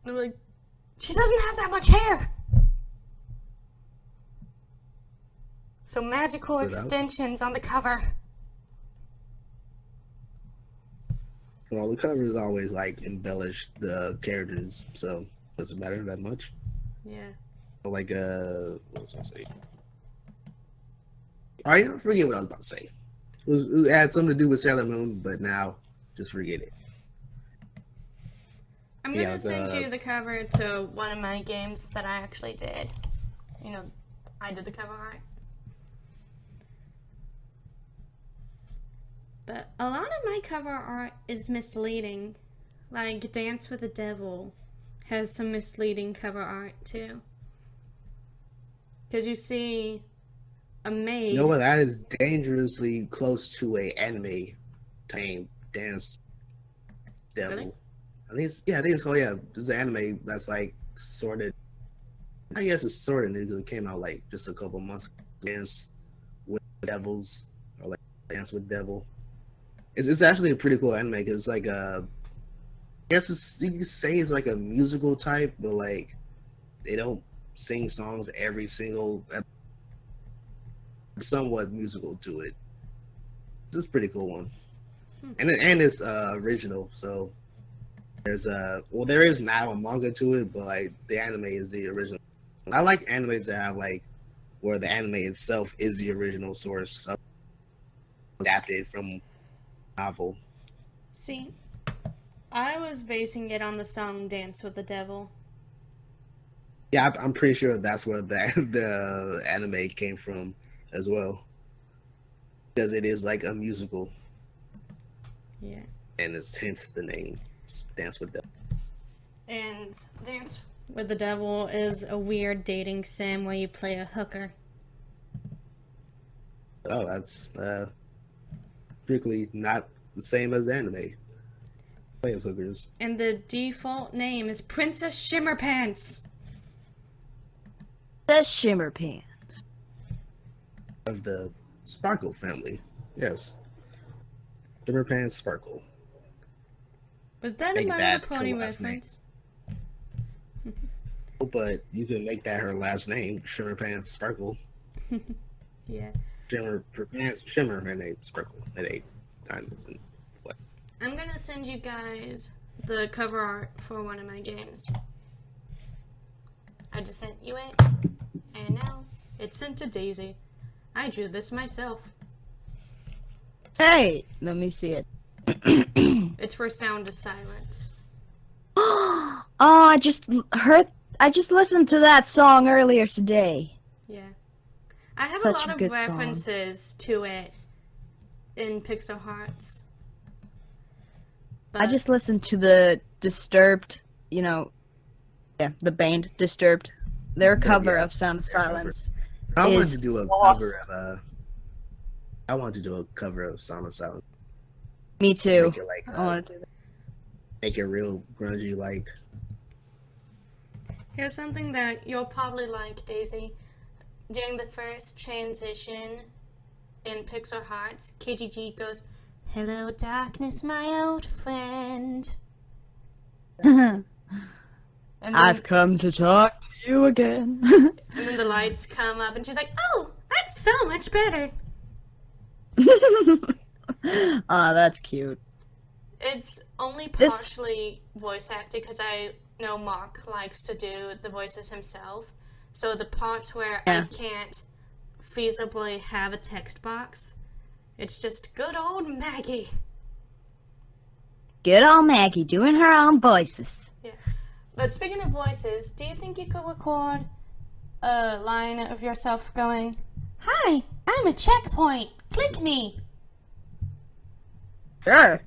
They're like, she doesn't have that much hair. So magical extensions on the cover. Well, the covers always like embellish the characters, so does it matter that much? Yeah. Like what was I say? I forget what I was about to say. It had something to do with Sailor Moon, but now just forget it. I'm gonna send you the cover to one of my games that I actually did. You know, I did the cover art. But a lot of my cover art is misleading. Like Dance with the Devil has some misleading cover art too. Because you see a maid. You know what? That is dangerously close to a anime named Dance Devil. Really? I think it's called There's an anime that's like sorted. I guess it's sort of new because it came out like just a couple months ago. Dance with Devils or like Dance with Devil. It's actually a pretty cool anime because it's like I guess you could say it's like a musical type, but like they don't sing songs every single episode. Somewhat musical to it. This is a pretty cool one, and it's original. So there is now a manga to it, but like the anime is the original. I like animes that have like where the anime itself is the original source, adapted from novel. See, I was basing it on the song Dance with the Devil. Yeah, I'm pretty sure that's where the anime came from as well, because it is like a musical. Yeah. And it's hence the name Dance with Devil. And Dance with the Devil is a weird dating sim where you play a hooker. Oh, that's strictly not the same as anime. Play as hookers. And the default name is Princess Shimmerpants. That's Shimmerpants. Of the Sparkle family. Yes. Shimmerpants Sparkle. Was that a My Little Pony reference? But you can make that her last name, Shimmerpants Sparkle. Yeah. Shimmer, her name Sparkle. At 8 diamonds and what? I'm gonna send you guys the cover art for one of my games. I just sent you it, and now it's sent to Daisy. I drew this myself. Hey, let me see it. It's for Sound of Silence. Oh, I just listened to that song earlier today. Yeah. I have Such a lot a of good song. references to it in Pixel Hearts. But I just listened to the Disturbed, the band Disturbed. Their cover of Sound of Silence. I wanted is to do a awesome. cover of I wanted to do a cover of Sound of Silence. Me too. Make it like I want to do that. make it real grungy like. here's something that you'll probably like, Daisy. During the first transition in Pixel Hearts, KGG goes, "Hello, darkness, my old friend." And then, I've come to talk to you again. and then the lights come up, and she's like, "Oh, that's so much better." Aw, that's cute. It's only This- partially voice acted because I know Mark likes to do the voices himself. So the parts where I Yeah. can't feasibly have a text box, it's just good old Maggie. Good old Maggie doing her own voices. But speaking of voices, do you think you could record a line of yourself going, "Hi, I'm a checkpoint. Click me." Sure.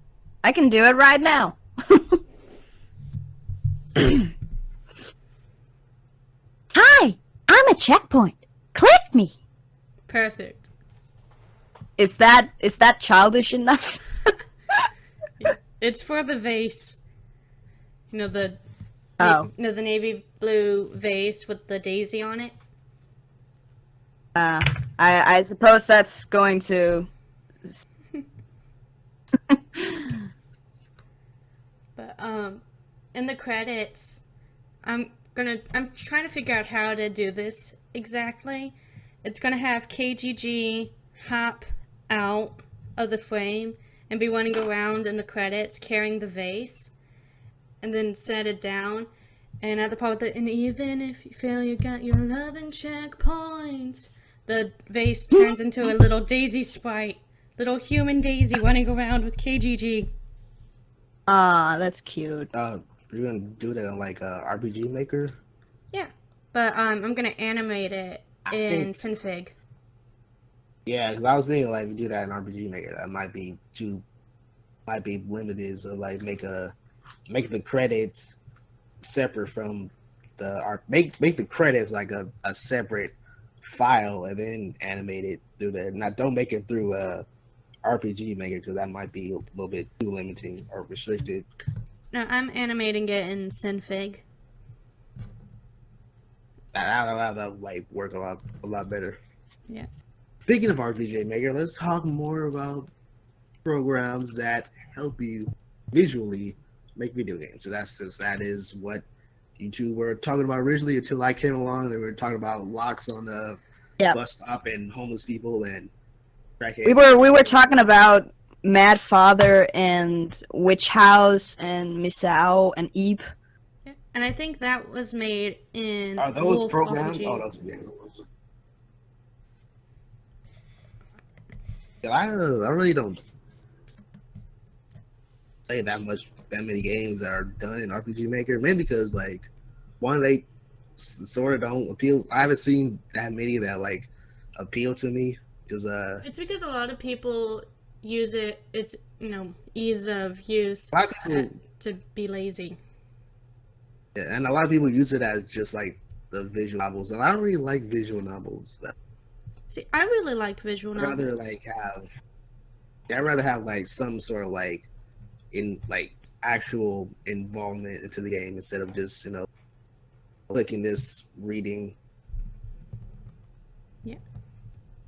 I can do it right now. Hi, I'm a checkpoint. Click me. Perfect. Is that childish enough? It's for the vase. You know, the Oh. the navy blue vase with the daisy on it. I suppose that's going to. But in the credits, I'm trying to figure out how to do this exactly. It's gonna have KGG hop out of the frame and be running around in the credits carrying the vase, and then set it down. And at the part that, and even if you feel you got your 11 checkpoints, the vase turns into a little Daisy sprite, little human Daisy running around with KGG. Ah, that's cute. You're gonna do that on like RPG Maker? Yeah, but I'm gonna animate it in Synfig. Yeah, because I was thinking like if you do that in RPG Maker, that might be limited. So like make the credits separate from the art. Make the credits like a separate file and then animate it through there. Now don't make it through RPG Maker because that might be a little bit too limiting or restricted. No, I'm animating it in Synfig. That like work a lot better. Yeah. Speaking of RPG Maker, let's talk more about programs that help you visually make video games. So that is what you two were talking about originally until I came along and we were talking about locks on the bus stop and homeless people and crackheads. We were talking about Mad Father and Witch House and Misao and Eep. Yeah. And I think that was made in Are those Wolf programs? RPG. Oh, those games. Yeah, I really don't say that many games that are done in RPG Maker, mainly because like one, they sort of don't appeal. I haven't seen that many that like appeal to me because It's because a lot of people use it. It's ease of use a lot of people, to be lazy. yeah, and a lot of people use it as just like the visual novels, and I don't really like visual novels. See, I really like visual I'd novels. I'd rather have like some sort of like actual involvement into the game instead of just clicking this, reading. Yeah.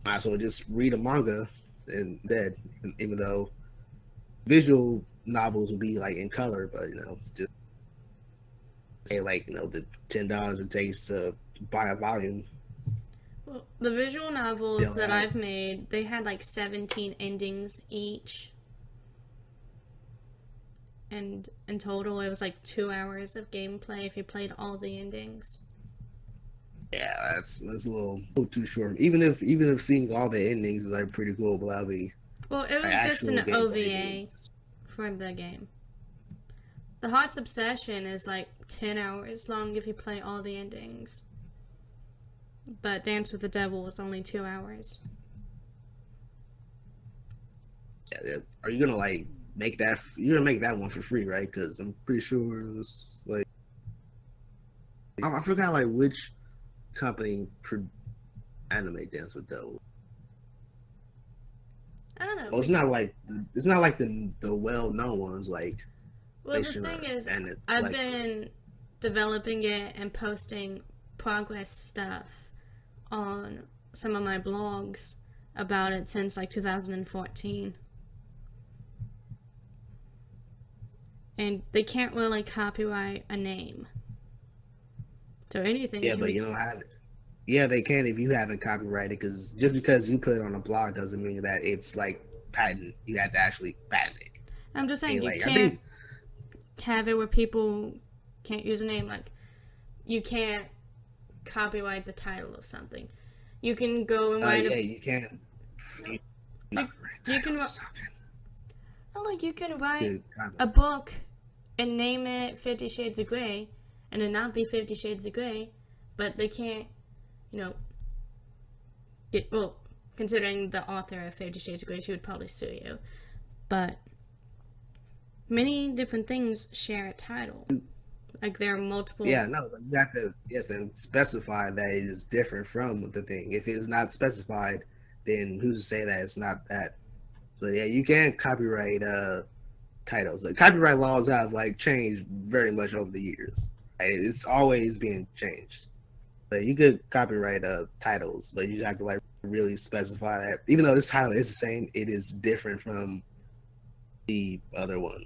Might as well just read a manga instead, even though visual novels will be like in color, but just say like the $10 it takes to buy a volume. Well, the visual novels Yeah, that right. I've made, they had like 17 endings each. And in total, it was like 2 hours of gameplay if you played all the endings. Yeah, that's a little too short. Even if seeing all the endings is like pretty cool, but that'll be Well, it was like, just an actual gameplay. OVA for the game. The Heart's Obsession is like 10 hours long if you play all the endings. But Dance with the Devil is only 2 hours. Yeah, are you gonna like make that? You're gonna make that one for free, right? Because I'm pretty sure it's like I forgot like which company animate Dance with Devil. I don't know. Well, it's not like the well-known ones like. Well, the Fiction thing is, and it I've likes been developing it and posting progress stuff on some of my blogs about it since like 2014. And they can't really copyright a name. So anything. Yeah, can but be- you don't have it. Yeah, they can if you haven't copyrighted, because just because you put it on a blog doesn't mean that it's like patent. You have to actually patent it. I'm just saying, Hey, you like, I can't think- have it where people can't use a name. Like, you can't copyright the title of something. You can go and write yeah, you can. You can you can write a book and name it 50 Shades of Grey and it not be 50 Shades of Grey, but they can't, considering the author of 50 Shades of Grey, she would probably sue you. But many different things share a title. Like there are multiple. Yeah, no, but you have to and specify that it is different from the thing. If it is not specified, then who's to say that it's not that? So yeah, you can't copyright titles. The copyright laws have like changed very much over the years. Right? It's always being changed. But you could copyright titles, but you have to like really specify that. Even though this title is the same, it is different from the other one.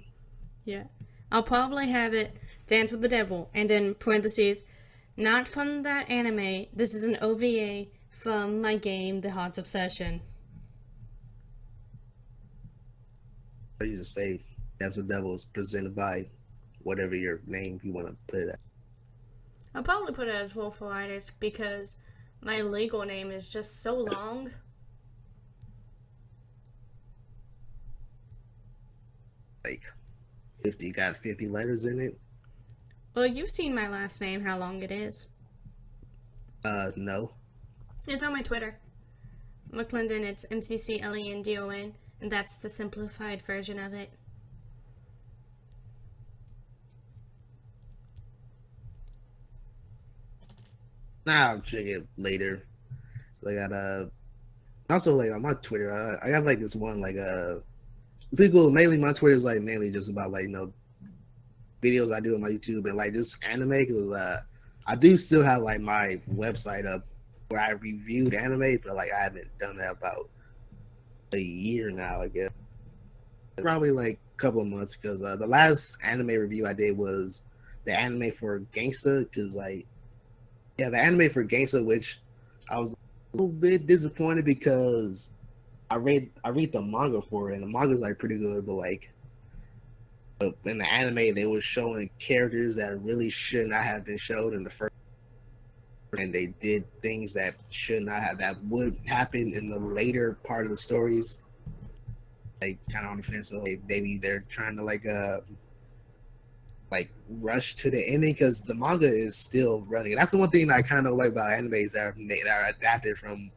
Yeah. I'll probably have it Dance with the Devil, and in parentheses, not from that anime. This is an OVA from my game, The Heart's Obsession. You just say Dance with the Devil is presented by whatever your name you want to put it at. I'll probably put it as Wolfaritis because my legal name is just so long. Like 50 letters in it. Well, you've seen my last name, how long it is. No. It's on my Twitter. McClendon, it's MCCLENDON, and that's the simplified version of it. Nah, I'll check it later. Like also like on my Twitter, I have like this one like it's pretty cool. Mainly my Twitter is like mainly just about like videos I do on my YouTube and like just anime because I do still have like my website up where I reviewed anime, but like I haven't done that about a year now, I guess. Probably like a couple of months because the last anime review I did was the anime for Gangsta because like the anime for Gangsta, which I was a little bit disappointed because I read the manga for it and the manga's like pretty good, but like in the anime they were showing characters that really should not have been showed in the first, and they did things that should not have, that would happen in the later part of the stories, like kind of on the fence. So maybe they're trying to like rush to the ending because the manga is still running. And that's the one thing that I kind of like about animes that are adapted from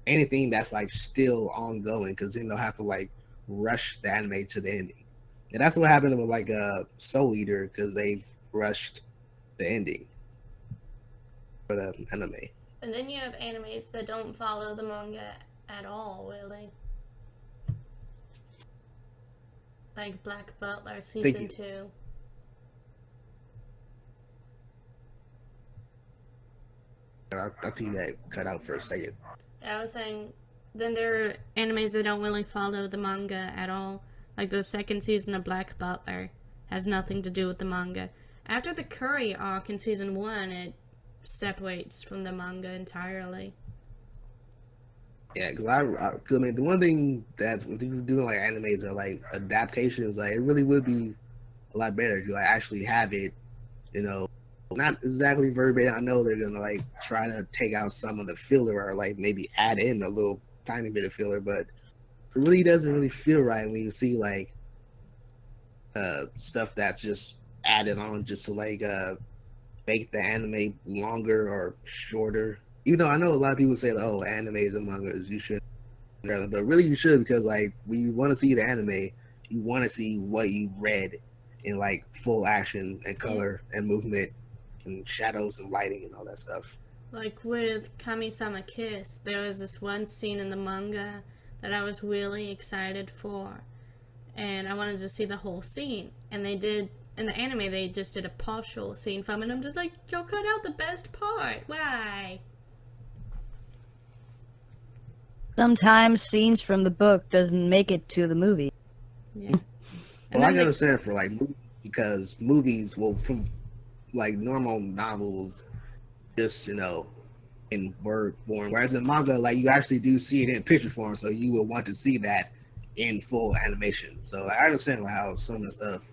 anything that's like still ongoing, because then they'll have to like rush the anime to the ending. And that's what happened with like Soul Eater, because they've rushed the ending for the anime. And then you have animes that don't follow the manga at all, really. Like Black Butler Season 2. I think that cut out for a second. I was saying, then there are animes that don't really follow the manga at all. Like the second season of Black Butler has nothing to do with the manga. After the Curry arc in season 1, it separates from the manga entirely. Yeah, because I mean, the one thing that's when you're doing like animes or like adaptations, like it really would be a lot better if you like actually have it, not exactly verbatim. I know they're gonna like try to take out some of the filler or like maybe add in a little tiny bit of filler, but it really doesn't really feel right when you see like stuff that's just added on just to like make the anime longer or shorter. Even though I know a lot of people say, oh, animes and mangas, you should, but really you should, because like when you want to see the anime, you want to see what you've read in like full action and color and movement and shadows and lighting and all that stuff. Like with Kami-sama Kiss, there was this one scene in the manga that I was really excited for, and I wanted to see the whole scene. And they did, in the anime, they just did a partial scene from it, and I'm just like, y'all cut out the best part. Why? Sometimes scenes from the book doesn't make it to the movie. Yeah. Well, I can understand for like because movies, well, from like normal novels, just in word form, whereas in manga, like you actually do see it in picture form, so you will want to see that in full animation. So I understand like, how some of the stuff,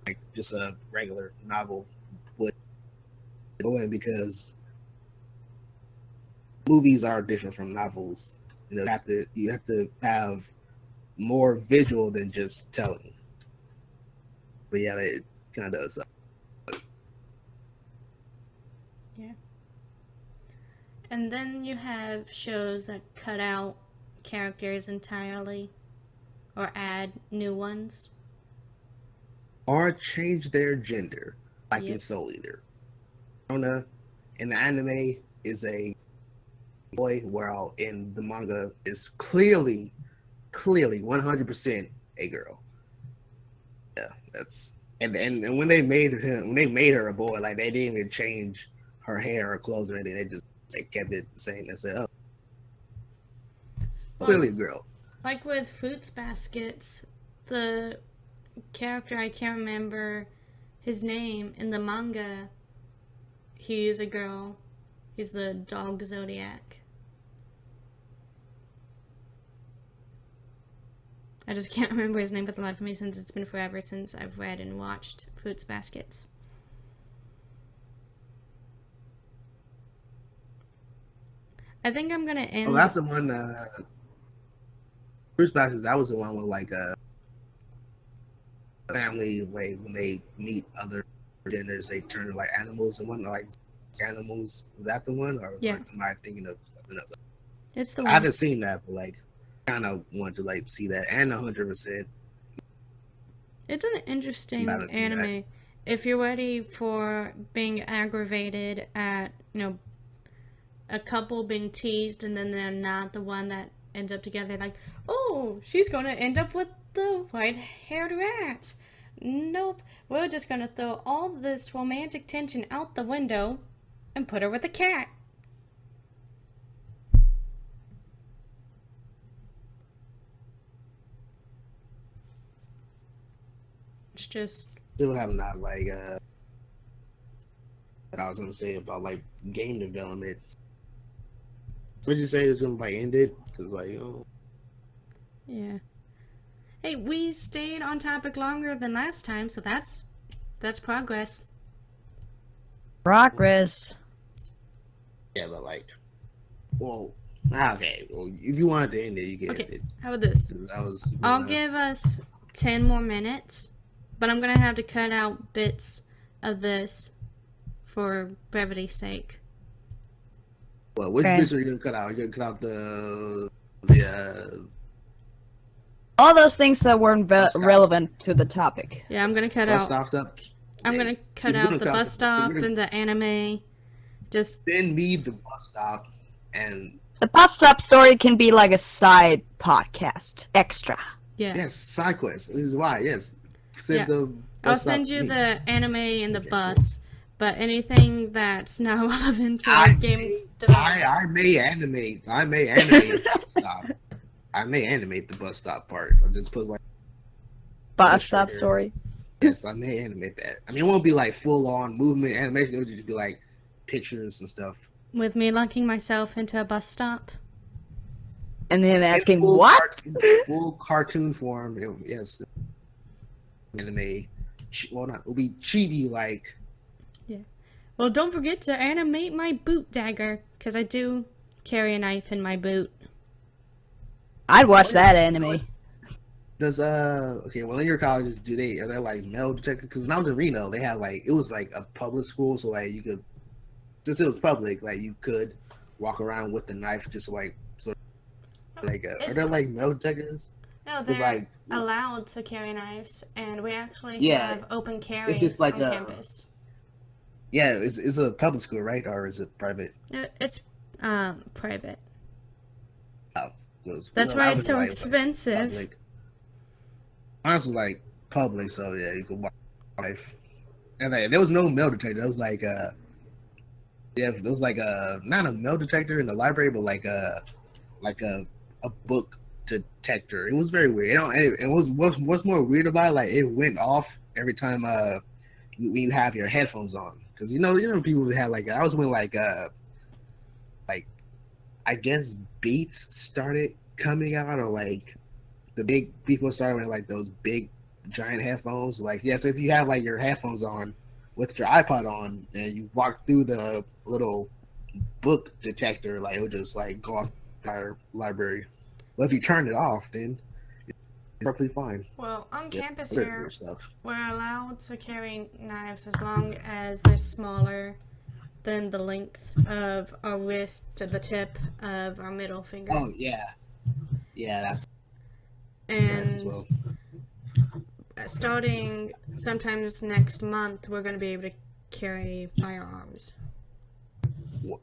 like just a regular novel, would go in, because movies are different from novels. You have to have more visual than just telling. But yeah, it kind of does. Yeah. And then you have shows that cut out characters entirely or add new ones. Or change their gender, like Yep. in Soul Eater. Rona in the anime is a boy, while in the manga is clearly 100% a girl. Yeah, that's and when they made her a boy, like they didn't even change her hair or clothes or anything. They just kept it the same and said, "Oh, clearly a girl." Like with Fruits Baskets, the character, I can't remember his name in the manga, he is a girl. He's the dog Zodiac. I just can't remember his name for the life of me since it's been forever since I've read and watched Fruits Baskets. I think I'm gonna end. Oh, that's the one. Bruce Baskets. That was the one with like family, like when they meet other genders, they turn like animals and whatnot, like animals. Was that the one, or Yeah. like, am I thinking of something else? It's the I one. haven't seen that, but like, kind of want to like see that, and 100%. It's an interesting Haven't seen that. anime. If you're ready for being aggravated at, a couple being teased and then they're not the one that ends up together, like, oh, she's gonna end up with the white-haired rat. Nope, we're just gonna throw all this romantic tension out the window and put her with a cat. It's just, Still have not like what I was gonna say about like game development. So would you say it's gonna like end it? Cause like, yeah. Hey, we stayed on topic longer than last time, so that's progress. Progress. yeah, but like, well, okay. Well, if you wanted to end it, you can Okay. end it. How about this? That was. I'll give us 10 more minutes, but I'm gonna have to cut out bits of this for brevity's sake. Well, which Okay. bits are you gonna cut out? You're gonna cut out the All those things that weren't Stop. relevant to the topic. Yeah, I'm gonna cut bus out. stops up. I'm gonna cut You're out gonna the cut- bus stop you're gonna- and the anime. Just Then leave the bus stop and The bus stop story can be like a side podcast, extra. yeah. yes, side quest. This is why yes. Send Yeah. the I'll bus stop send to you me. the anime and the Okay, bus, but anything that's not relevant to I- game development. I may animate. The bus stop. I may animate the bus stop part. I'll just put like Bus Sure. stop story. yes, I may animate that. I mean, it won't be like full on movement animation. It'll just be like pictures and stuff. With me locking myself into a bus stop. And then asking, In full what? full cartoon form. Yes, anime. Well, not. It'll be chibi like. Well, don't forget to animate my boot dagger, because I do carry a knife in my boot. I'd watch that anime. Does okay? Well, in your colleges, are there like metal detectors? Because when I was in Reno, they had like it was like a public school, so like you could, since it was public, like you could walk around with the knife, just like sort of like. Are It's- there like metal detectors? No, It's they're like allowed to carry knives, and we actually Yeah, have open carry just like on a- campus. yeah, it's a public school, right? Or is it private? It's private. Oh, was, That's well, why I it's was, so like, expensive. public. Mine was like public, so yeah, you could walk knife. And like, there was no metal detector. It was like yeah, there was like not a metal detector in the library, but like a book detector. It was very weird. It was what's more weird about it, like it went off every time when you have your headphones on, because you know people that had like I was when like I guess Beats started coming out, or like the big people started with like those big giant headphones. Like yes, if you have like your headphones on with your iPod on and you walk through the little book detector, like it'll just like go off the entire library. But if you turn it off, then it's perfectly fine. Well, on Yeah, campus other here, stuff. we're allowed to carry knives as long as they're smaller than the length of our wrist to the tip of our middle finger. Oh yeah, that's and as well. starting sometimes next month, we're going to be able to carry firearms.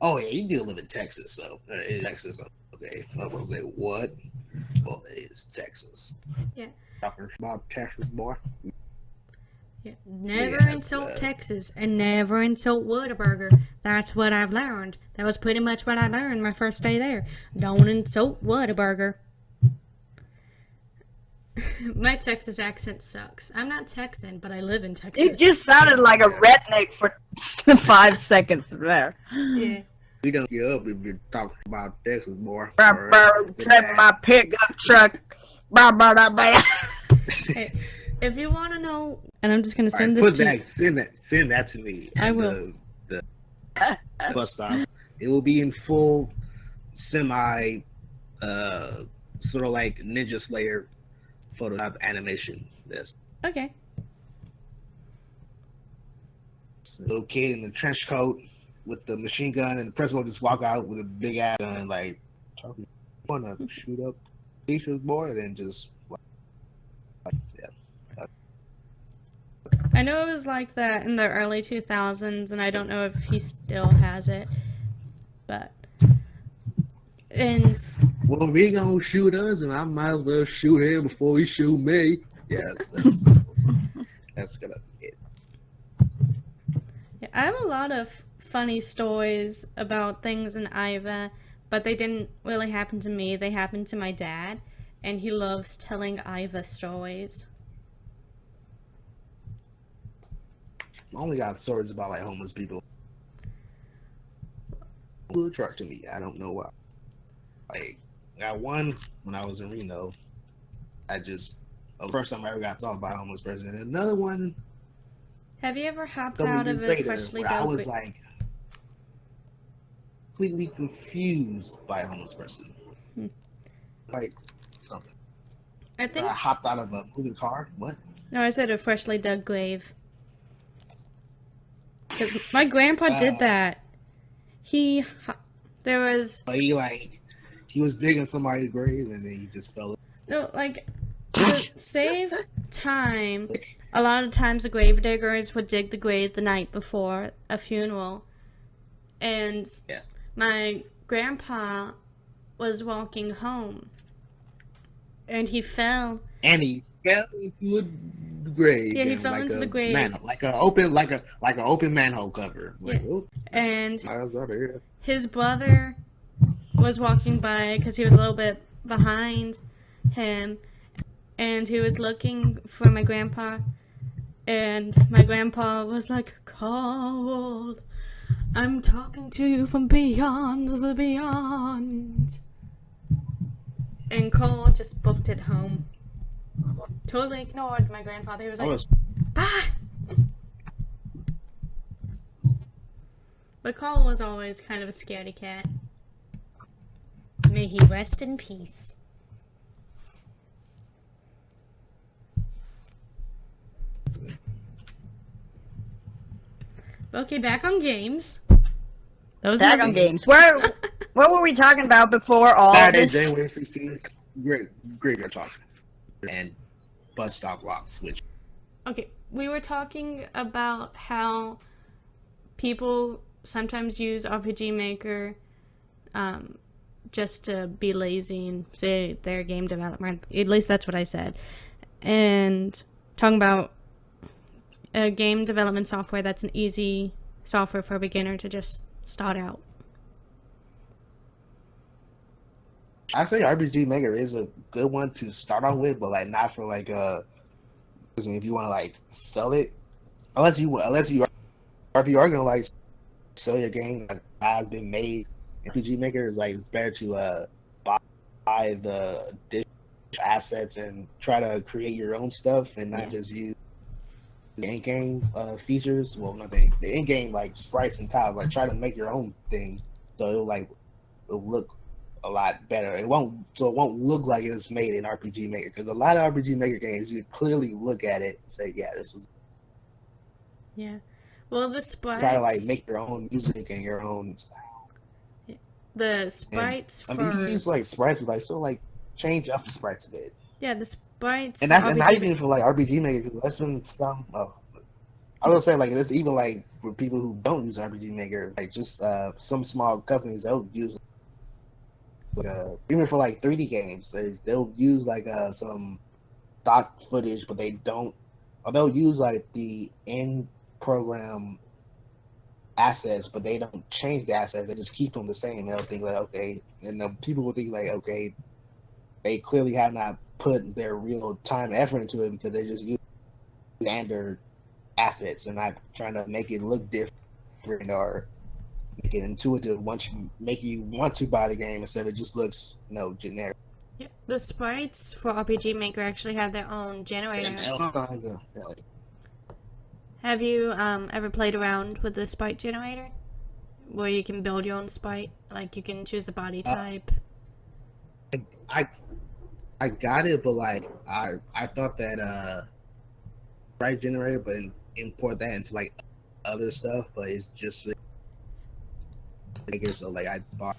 Oh yeah, you do live in Texas, so in Texas. Okay, I was like, what? Well, it is Texas. Yeah. Talking about Texas, boy. Yeah. Never Yes, insult Texas and never insult Whataburger. That's what I've learned. That was pretty much what I learned my first day there. Don't insult Whataburger. My Texas accent sucks. I'm not Texan, but I live in Texas. You just sounded like a redneck for 5 seconds there. Yeah. We don't get up if you're talking about Texas, boy. Driving my pickup truck. Bah, bah, bah, bah. Hey, if you want to know, and I'm just gonna All send right, this to you. send that to me. I at will. The bus stop. It will be in full semi, sort of like Ninja Slayer Photoshop animation. This Okay. little kid in a trench coat with the machine gun, and the principal just walk out with a big ass gun, like, talking, want to shoot up teachers, boy, and then just yeah. I know it was like that in the early 2000s, and I don't know if he still has it, but and Well, if he gonna shoot us, and I might as well shoot him before he shoot me. Yes, that's gonna be it. yeah, I have a lot of funny stories about things in Iva, but they didn't really happen to me. They happened to my dad, and he loves telling Iva stories. I only got stories about like homeless people. Will attract to me. I don't know why. Like, I got one when I was in Reno. The first time I ever got talked by a homeless person, and another one Have you ever hopped couple out of years a later, freshly where I dug? was like completely confused by a homeless person. Hmm. Like something. I think I hopped out of a moving car. What? no, I said a freshly dug grave. 'Cause my grandpa did that. There was Like he was digging somebody's grave and then he just fell. no like to save time. A lot of times the grave diggers would dig the grave the night before a funeral, and Yeah. my grandpa was walking home, and he fell. And he fell into a grave. Yeah, he and fell into the grave. like an open manhole cover. Like, Yeah. oh, And I was out of here. his brother was walking by because he was a little bit behind him, and he was looking for my grandpa, and my grandpa was like, "Carl, I'm talking to you from beyond the beyond." And Cole just booked it home. Totally ignored my grandfather. He was I like, was "Ah!" But Cole was always kind of a scaredy cat. May he rest in peace. Okay, back on games. Those Tag are on games. What were we talking about before all Saturday, this? January 16th. Great talk. And bus stop locks, which Okay, we were talking about how people sometimes use RPG Maker just to be lazy and say they're a game developer. At least that's what I said. And talking about a game development software that's an easy software for a beginner to just start out. I say RPG Maker is a good one to start off with, but like not for like if you want to like sell it, unless you are, if you are gonna like sell your game that has been made. RPG Maker is like it's better to buy the digital assets and try to create your own stuff and not just use the in-game features. Well, not the in-game like sprites and tiles. Like try to make your own thing, so it'll look a lot better. It won't look like it's made in RPG Maker, because a lot of RPG Maker games you clearly look at it and say, yeah, this was. Yeah. Well, the sprites. Try to like make your own music and your own style. The sprites And, for. I mean, you use like sprites, but like still like change up the sprites a bit. Yeah, the sprites. And for that's not RPG even for like RPG Maker, because that's been some. I was gonna say like it's even like for people who don't use RPG Maker, like just some small companies they'll use. Even for like 3D games, they'll use like some stock footage, but they don't. Or they'll use like the in program assets, but they don't change the assets. They just keep them the same. They'll think like, okay, and the people will think like, okay, they clearly have not put their real time and effort into it because they just use standard assets and not trying to make it look different or make it intuitive once you make you want to buy the game instead of it just looks generic. Yeah. The sprites for RPG Maker actually have their own And generators. sometimes, Have you ever played around with the sprite generator? Where you can build your own sprite? Like, you can choose the body type. I got it, but like I thought that sprite generator, but import that into like other stuff, but it's just so like I bought.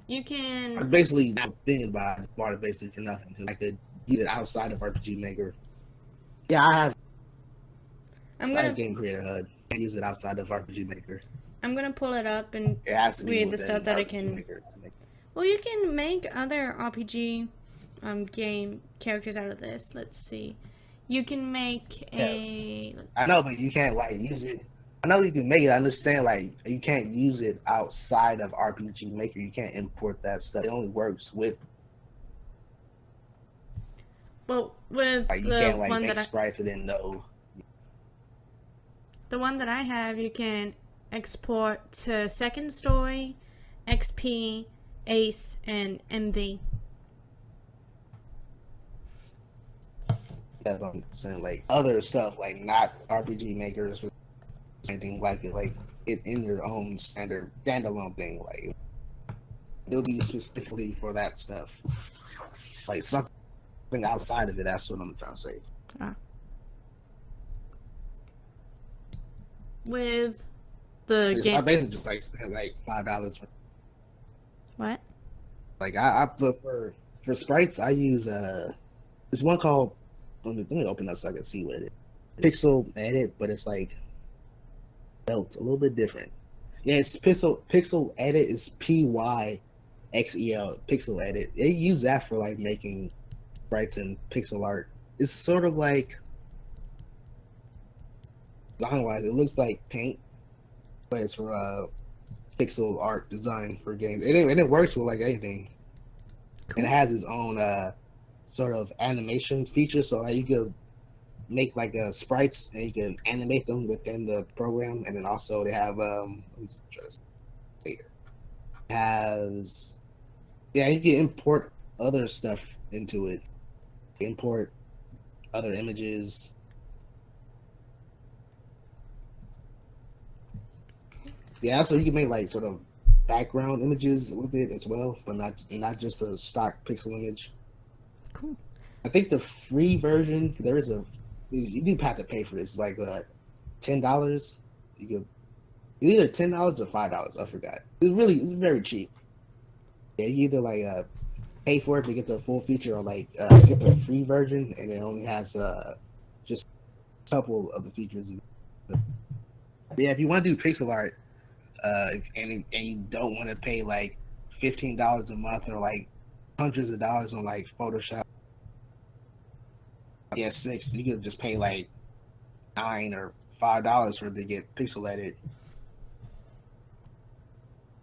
You can... I basically not thinking about it, I just bought it basically for nothing because I could use it outside of RPG Maker. Yeah, I have I'm a gonna Game Creator HUD. I can't use it outside of RPG Maker. I'm gonna pull it up and It has to be read the within stuff that it RPG can... Maker to make Well, you can make other RPG game characters out of this. Let's see. You can make a... I know, but you can't like use it. I know you can make it. I understand, like you can't use it outside of RPG Maker. You can't import that stuff. It only works with Well, with like you the can't like one make that sprites and then know. the one that I have, you can export to Second Story, XP, Ace, and MV. That's what I'm saying. Like other stuff, like not RPG Makers or anything like it. Like it in your own standalone thing. Like it'll be specifically for that stuff. Like something outside of it. That's what I'm trying to say. With the I game... basically just like spent like $5. What? Like I put for sprites, I use this one called. Let me open up so I can see what it is. Pixel Edit, but it's like spelled a little bit different. Yeah, it's Pixel Edit is PYXEL Pixel Edit. They use that for like making sprites and pixel art. It's sort of like design wise, it looks like Paint, but it's for pixel art design for games. And it works with like anything. Cool. And it has its own sort of animation feature, so like you could make like sprites and you can animate them within the program. And then also they have let me try to see here. It has you can import other stuff into it. Import other images. Yeah, so you can make like sort of background images with it as well, but not just a stock pixel image. Cool. I think the free version you do have to pay for this. It's like $10. You could either $10 or $5. I forgot. It's very cheap. Yeah, you either like pay for it to get the full feature or like get the free version, and it only has just a couple of the features. But yeah, if you want to do pixel art, and you don't want to pay like $15 a month or like hundreds of dollars on like Photoshop, yeah, $6, you could just pay like $9 or $5 for it to get pixel edit.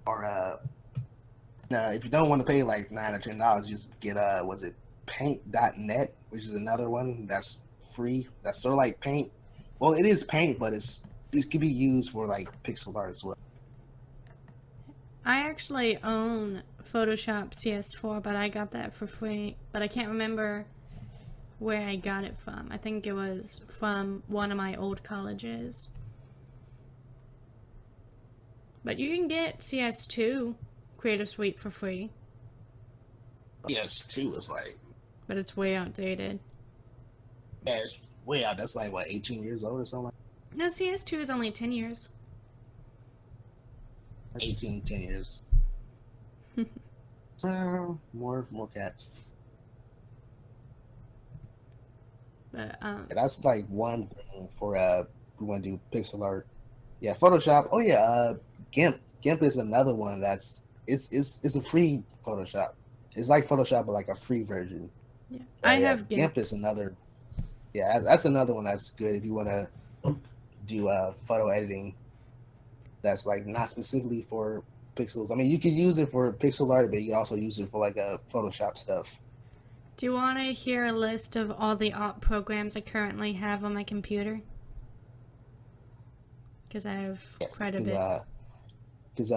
Or if you don't want to pay like $9 or $10, just get was it Paint.net, which is another one that's free. That's sort of like Paint. Well, it is Paint, but it could be used for like pixel art as well. I actually own Photoshop CS4, but I got that for free. But I can't remember where I got it from. I think it was from one of my old colleges. But you can get CS2 Creative Suite for free. PS2 is like, But it's way outdated. yeah, it's way out. That's like what, 18 years old or something. No, CS2 is only 10 years. 10 years. So more cats. But Yeah, that's like one thing for we want to do pixel art. Yeah, Photoshop. Oh yeah, GIMP. GIMP is another one it's a free Photoshop. It's like Photoshop but like a free version. yeah, But I yeah, have GIMP. GIMP is another. Yeah, that's another one that's good if you want to do photo editing. That's like not specifically for pixels. I mean, you can use it for pixel art, but you can also use it for like Photoshop stuff. Do you want to hear a list of all the art programs I currently have on my computer? Because I have Yes, quite a bit. Because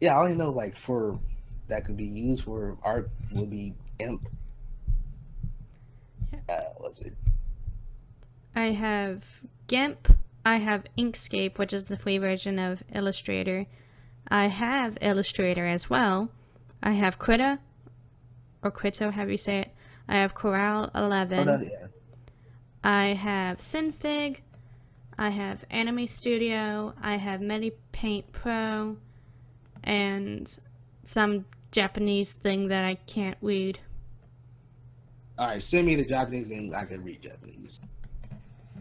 yeah, I only know like for that could be used for art would be GIMP. What's it? I have GIMP, I have Inkscape, which is the free version of Illustrator. I have Illustrator as well. I have Krita, or Krita, however you say it. I have Corel 11. Oh, no, yeah. I have Synfig. I have Anime Studio. I have MediPaint Pro. And some Japanese thing that I can't read. All right, send me the Japanese and I can read Japanese.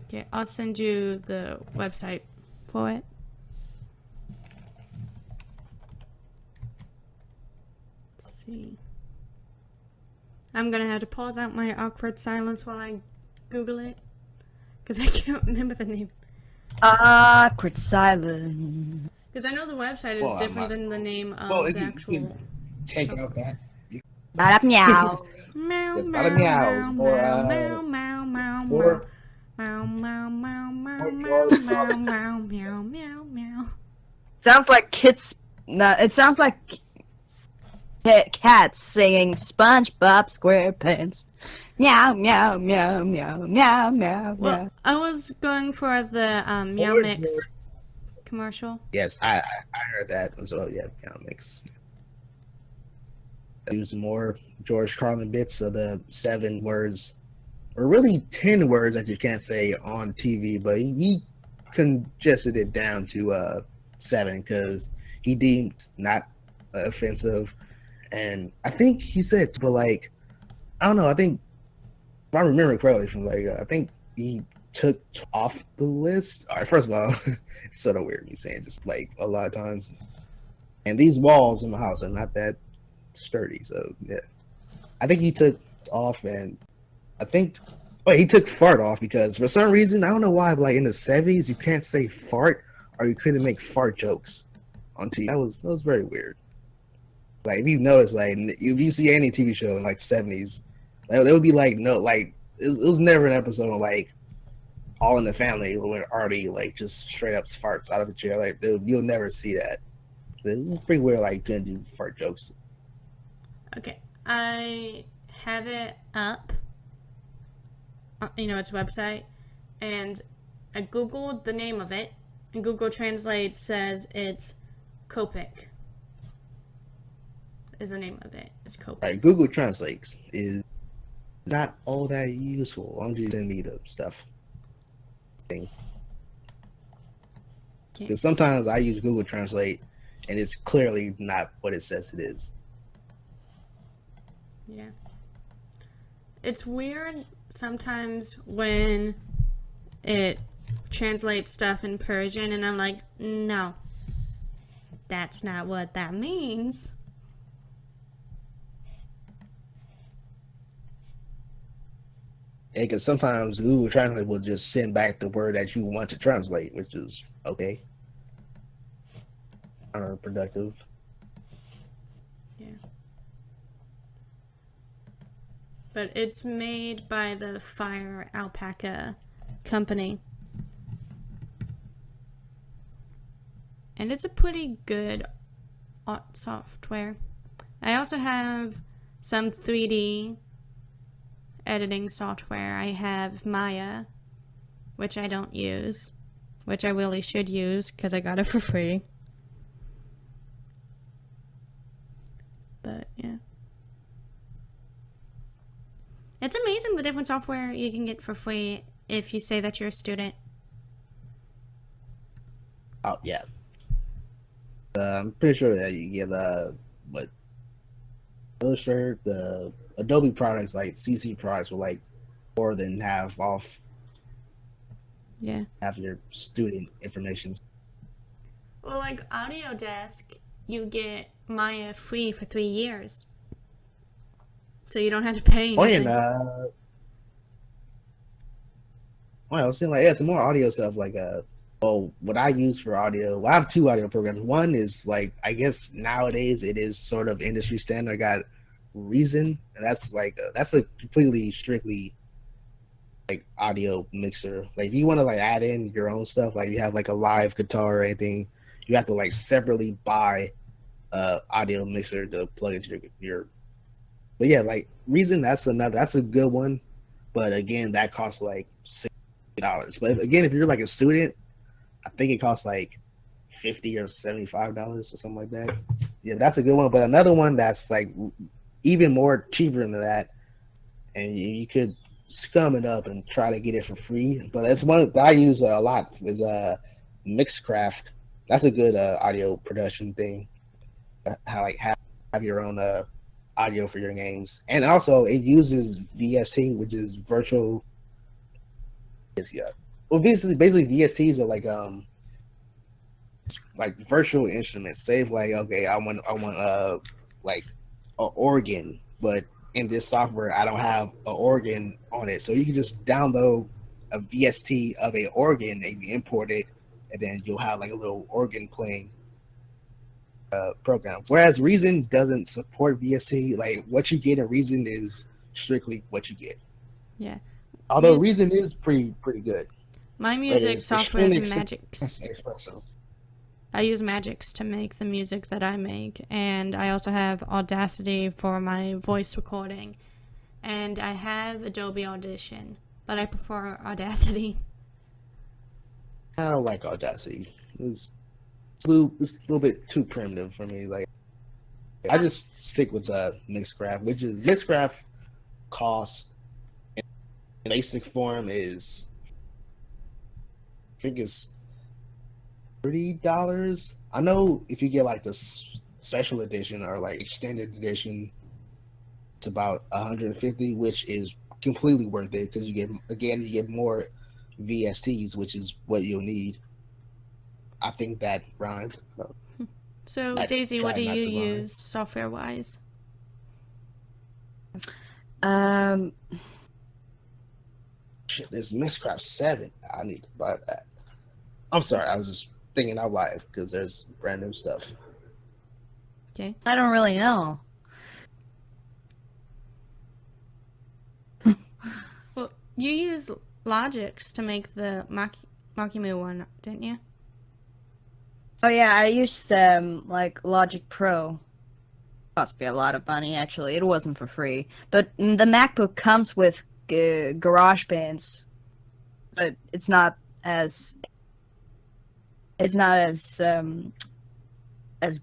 Okay, I'll send you the website for it. Let's see. I'm gonna have to pause out my awkward silence while I Google it. Because I can't remember the name. Awkward silence. Because I know the website is Well, different than the name of Well, the you can actual... take out that. Bada meow. Meow, It's meow, not a meow, meow, meow, or, meow, meow, or- meow, meow, meow, meow, or meow, George meow, Carlin. meow, meow, meow, meow. Sounds like kids. No, it sounds like cats singing SpongeBob SquarePants. Meow meow meow meow meow meow Well, meow. I was going for the Meow George Mix George. commercial. Yes, I heard that. So yeah, mix. Use more George Carlin bits of the 7 words, or really 10 words that you can't say on TV, but he congested it down to 7 because he deemed not offensive, and I think he said, but like I don't know. I think if I remember correctly from like I think he took off the list. All right, first of all, it's sort of weird me saying just like a lot of times, and these walls in my house are not that sturdy, so yeah. I think he took off, and I think he took fart off because for some reason I don't know why, but like in the 70s you can't say fart or you couldn't make fart jokes on TV. That was very weird. Like if you notice, like if you see any TV show in like 70s, like, there would be like no like it was never an episode of like All in the Family when Artie like just straight up farts out of the chair. Like you'll never see that. It was pretty weird. Like you couldn't do fart jokes. Okay, I have it up. Its website, and I googled the name of it, and Google Translate says it's Copic. Is the name of it? It's Copic. Right, Google Translate is not all that useful. Why don't you send me the stuff? Okay. Because sometimes I use Google Translate, and it's clearly not what it says it is. Yeah. It's weird sometimes when it translates stuff in Persian, and I'm like, no, that's not what that means. Yeah, because sometimes Google Translate will just send back the word that you want to translate, which is okay. Counterproductive. Yeah. But it's made by the Fire Alpaca company. And it's a pretty good art software. I also have some 3D editing software. I have Maya, which I don't use, which I really should use because I got it for free. But yeah. It's amazing the different software you can get for free if you say that you're a student. Oh yeah. I'm pretty sure that you get what Illustrator, the Adobe products like CC products were like more than half off. Yeah. Half your student information. Well, like Autodesk, you get Maya free for 3 years. So you don't have to pay Oh, anything. and well, I was saying like some more audio stuff like Oh, what I use for audio, well, I have two audio programs. One is like, I guess nowadays it is sort of industry standard. I got Reason, and that's a completely strictly like audio mixer. Like if you want to like add in your own stuff, like you have like a live guitar or anything, you have to like separately buy audio mixer to plug into your. But yeah, like Reason, that's a good one. But again, that costs like $60. But again, if you're like a student, I think it costs like $50 or $75 or something like that. Yeah, that's a good one. But another one that's like even more cheaper than that, and you could scum it up and try to get it for free. But that's one that I use a lot is Mixcraft. That's a good audio production thing. How like have your own audio for your games, and also it uses VST, which is virtual. Yeah. Well, basically VSTs are like virtual instruments. Say like, okay, I want like an organ, but in this software I don't have an organ on it, so you can just download a VST of a organ and you import it, and then you'll have like a little organ playing program. Whereas Reason doesn't support VST. Like what you get in Reason is strictly what you get. Yeah. Although Reason is pretty good. My music software is extremely Magix. Espresso. I use Magix to make the music that I make, and I also have Audacity for my voice recording, and I have Adobe Audition, but I prefer Audacity. I don't like Audacity. It's a little bit too primitive for me. Like I just stick with Mixcraft, which is Mixcraft cost in basic form is I think it's $30. I know if you get like the special edition or like extended edition, it's about $150, which is completely worth it because you get more VSTs, which is what you'll need. I think that rhymed. So, Daisy, what do you use software-wise? Shit, there's Mixcraft 7. I need to buy that. I'm sorry, I was just thinking out loud because there's brand new stuff. Okay. I don't really know. Well, you use Logix to make the Makimu one, didn't you? Oh yeah, I used like Logic Pro. Cost me a lot of money actually. It wasn't for free, but the MacBook comes with GarageBand, but it's not as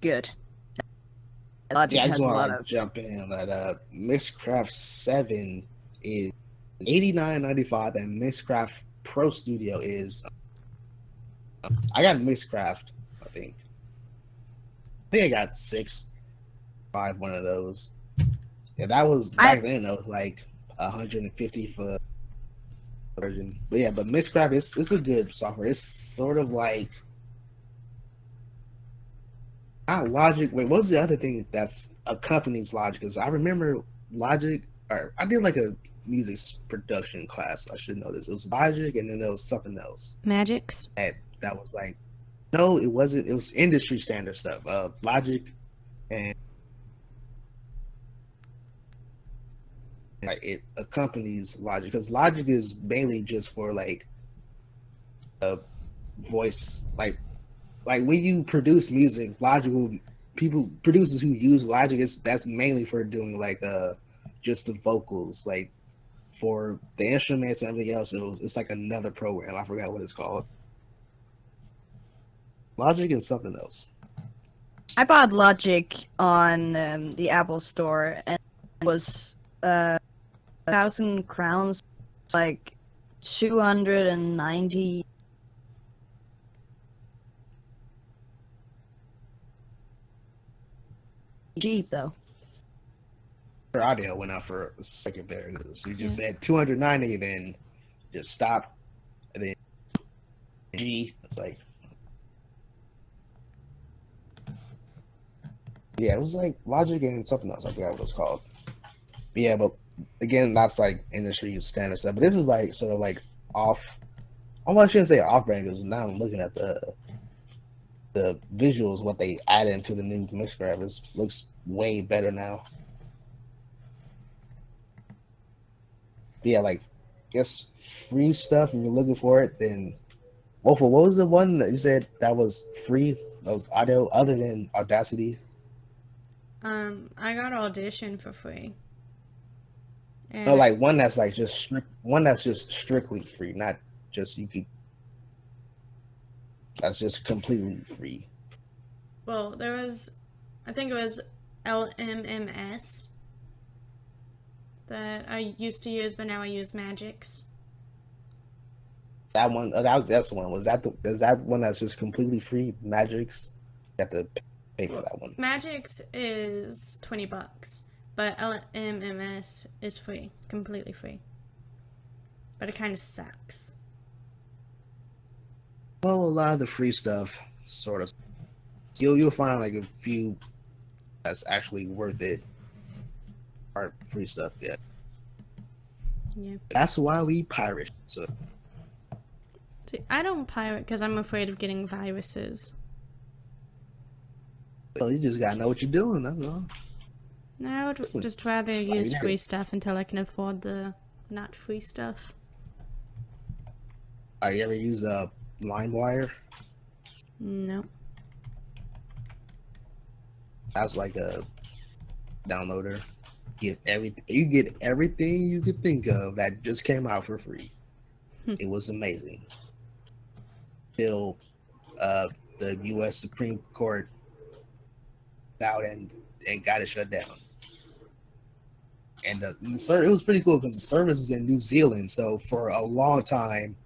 good. Logic Yeah, I has just a lot want to of. jump in that Mixcraft 7 is $89.95 and Mixcraft Pro Studio is I got Mixcraft, I think I got 5 one of those. Yeah, that was back then that was like $150 for the version. But yeah, but Mixcraft it's a good software. It's sort of like not Logic. Wait, what was the other thing that's accompanies Logic? Because I remember Logic, or I did like a music production class. I should know this. It was Logic, and then there was something else. Magix? That was like, no, it wasn't. It was industry standard stuff. Logic and like it accompanies Logic because Logic is mainly just for like voice like when you produce music, producers who use Logic that's mainly for doing like just the vocals, like for the instruments and everything else. It's like another program. I forgot what it's called. Logic and something else. I bought Logic on the Apple Store and it was 1,000 crowns, like 290. Cheap though. Her audio went out for a second there. So you just said 290, then just stop, and then G. It's like, yeah, it was like Logic and something else. I forgot what it's called. But yeah, but again, that's like industry standard stuff. But this is like sort of like off Almost shouldn't say off-brand because now I'm looking at the visuals, what they added into the new Mixcraft looks way better now. But yeah, like, guess free stuff if you're looking for it. Then, Wolf, what was the one that you said that was free? That was audio other than Audacity. I got Audition for free. And No, like one that's like one that's just strictly free, not just you could. That's just completely free. well, there was, I think it was LMMS that I used to use, but now I use Magix. That one, that's the one. Is that one that's just completely free? Magix, you have to pay for that one. Magix is $20, but LMMS is free, completely free. But it kind of sucks. Well, a lot of the free stuff, sort of. You'll find like a few that's actually worth it. Aren't free stuff yet. Yeah. That's why we pirate. So See, I don't pirate because I'm afraid of getting viruses. you just gotta know what you're doing. That's all. No, I would just rather use free stuff until I can afford the not free stuff. You ever use LimeWire? No. That's like a downloader. You get everything you could think of that just came out for free. It was amazing. Till the U.S. Supreme Court out and got it shut down. And it was pretty cool because the service was in New Zealand, so for a long time,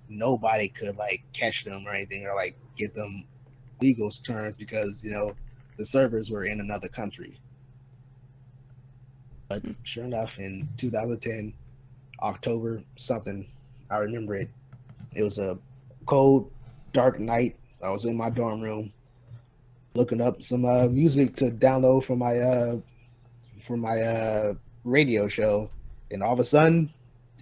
nobody could like catch them or anything or like get them legal terms because the servers were in another country. But sure enough, in 2010, October something, I remember it. It was a cold, dark night. I was in my dorm room, looking up some music to download for my radio show, and all of a sudden,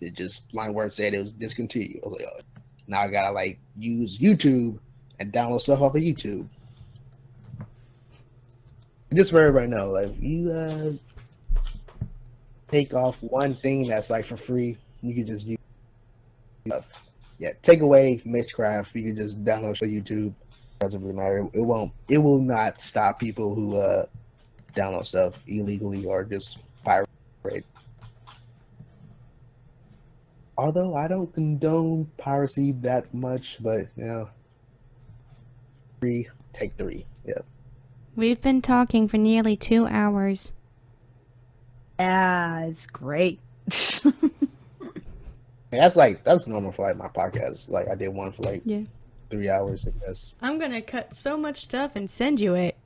it just LimeWire said it was discontinued. I was like, oh, now I gotta like use YouTube and download stuff off of YouTube. Just for everybody to know, like you take off one thing that's like for free, you can just use stuff. Yeah, take away Mixcraft, you can just download for YouTube. Doesn't really matter. It will not stop people who download stuff illegally or just pirate. Although I don't condone piracy that much, but free, take 3. Yeah. We've been talking for nearly 2 hours. Yeah, it's great. That's normal for like my podcast. Like I did one for like 3 hours, I guess. I'm gonna cut so much stuff and send you it.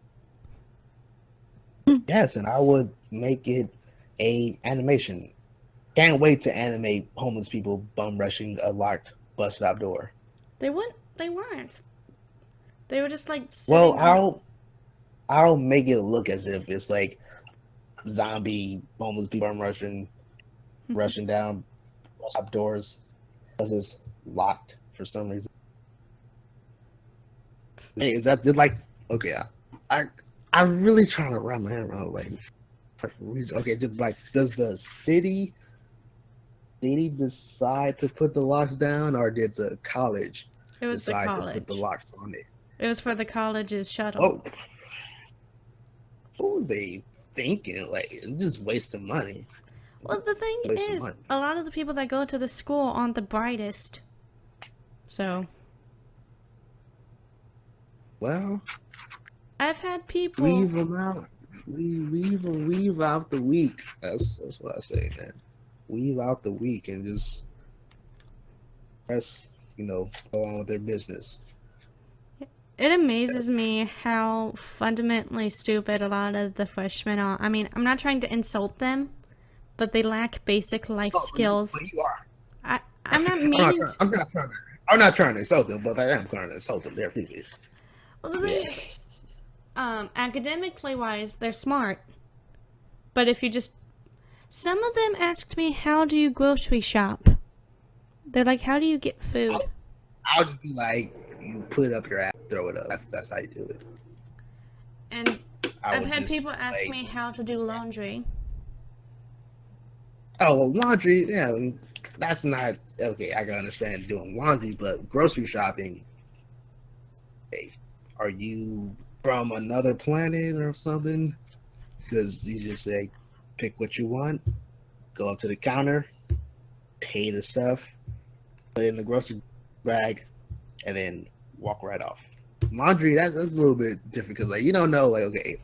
Yes, and I would make it a animation. Can't wait to animate homeless people bum rushing a locked bus stop door. They weren't. They were just like. Well, I'll make it look as if it's like zombie homeless people bum rushing down bus stop doors because it's locked for some reason. Hey, okay? I'm really trying to wrap my head around like reason. Okay, does the city decide to put the locks down, or did the college decide to put the locks on it? It was for the college's shuttle. Oh, what were they thinking? Like, just wasting money. Well, the thing is, a lot of the people that go to the school aren't the brightest. So. Well, I've had people. Leave them out. Leave out the weak. That's what I say, man. Weave out the weak and just go on with their business. It amazes me how fundamentally stupid a lot of the freshmen are. I mean, I'm not trying to insult them, but they lack basic life skills. But you are. I'm not meaning. I'm not trying to insult them, but I am trying to insult them. They're stupid. Well, the thing is, academically wise, they're smart. But if you just... Some of them asked me, how do you grocery shop? They're like, how do you get food? I'll just be like, you put it up your ass, throw it up. That's how you do it. And I I've would had just, people ask like, me how to do laundry. oh, well, laundry, yeah, that's not okay. I can understand doing laundry, but grocery shopping. Hey, are you from another planet or something? Because you just say, pick what you want, go up to the counter, pay the stuff, put it in the grocery bag, and then walk right off. Laundry, that's a little bit different because like you don't know, like, okay,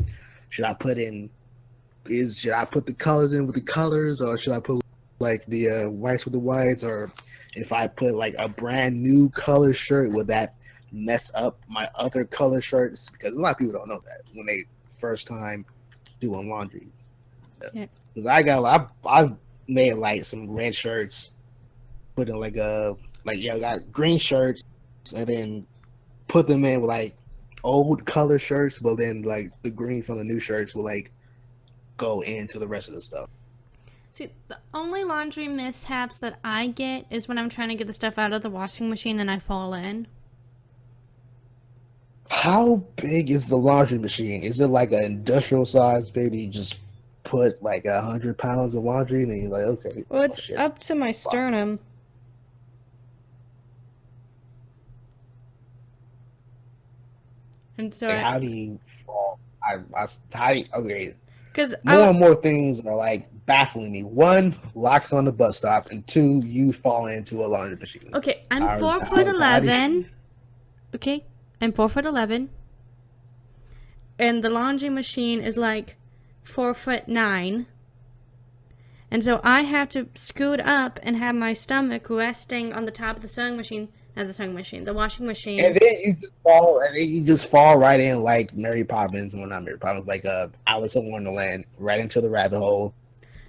should I put the colors in with the colors, or should I put like the whites with the whites, or if I put like a brand new color shirt, would that mess up my other color shirts? Because a lot of people don't know that when they first time doing laundry. Yeah. Because I've made like some red shirts, put in like got green shirts, and then put them in with like old color shirts, but then like the green from the new shirts will like go into the rest of the stuff. See, the only laundry mishaps that I get is when I'm trying to get the stuff out of the washing machine and I fall in. How big is the laundry machine? Is it like an industrial size big that you just put like 100 pounds of laundry and then you're like, okay, Well, it's shit. up to my sternum. And so, Like, how do you fall? Okay, because more and more things are like baffling me. One, locks on the bus stop, and two, you fall into a laundry machine. okay, I'm How- 4'11". Okay, I'm 4'11", and the laundry machine is like 4'9". And so I have to scoot up and have my stomach resting on the top of the sewing machine. Not the sewing machine, the washing machine. And then you just fall right in like Mary Poppins. Well, not Mary Poppins, like Alice in Wonderland, right into the rabbit hole,